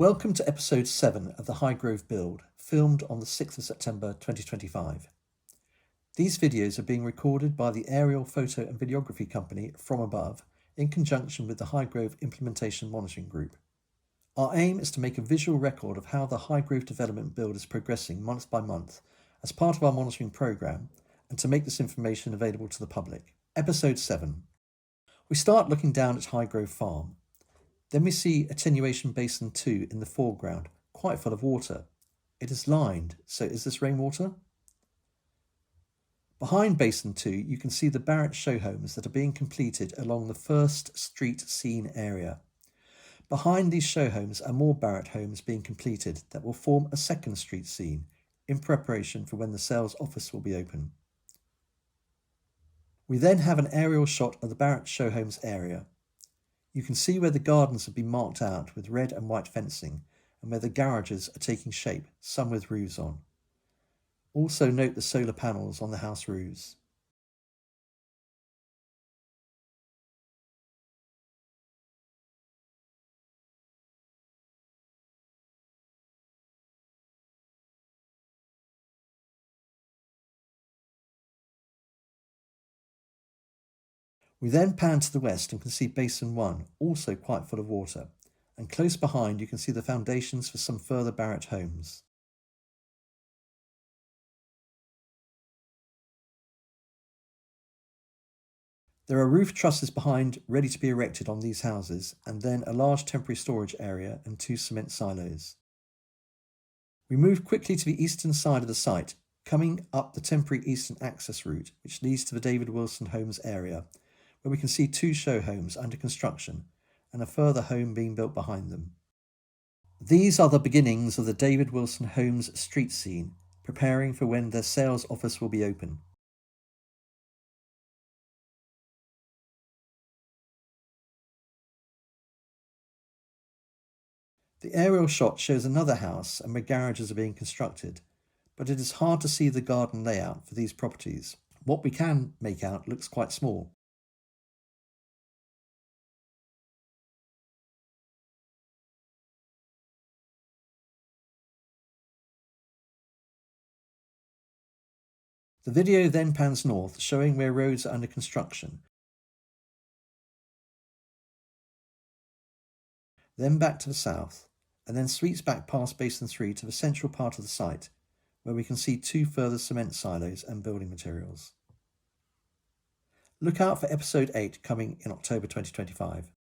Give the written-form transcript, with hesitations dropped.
Welcome to episode 7 of the Highgrove build, filmed on the 6th of September 2025. These videos are being recorded by the aerial photo and videography company From Above in conjunction with the Highgrove Implementation Monitoring Group. Our aim is to make a visual record of how the Highgrove development build is progressing month by month as part of our monitoring programme and to make this information available to the public. Episode 7. We start looking down at Highgrove Farm. Then we see Attenuation Basin 2 in the foreground, quite full of water. It is lined, so is this rainwater? Behind Basin 2, you can see the Barrett show homes that are being completed along the first street scene area. Behind these show homes are more Barrett homes being completed that will form a second street scene in preparation for when the sales office will be open. We then have an aerial shot of the Barrett show homes area. You can see where the gardens have been marked out with red and white fencing and where the garages are taking shape, some with roofs on. Also note the solar panels on the house roofs. We then pan to the west and can see Basin 1, also quite full of water, and close behind you can see the foundations for some further Barrett homes. There are roof trusses behind ready to be erected on these houses, and then a large temporary storage area and 2 cement silos. We move quickly to the eastern side of the site, coming up the temporary eastern access route, which leads to the David Wilson Homes area, where we can see 2 show homes under construction and a further home being built behind them. These are the beginnings of the David Wilson Homes street scene, preparing for when their sales office will be open. The aerial shot shows another house and where garages are being constructed, but it is hard to see the garden layout for these properties. What we can make out looks quite small. The video then pans north, showing where roads are under construction. Then back to the south, and then sweeps back past Basin 3 to the central part of the site, where we can see 2 further cement silos and building materials. Look out for episode 8 coming in October 2025.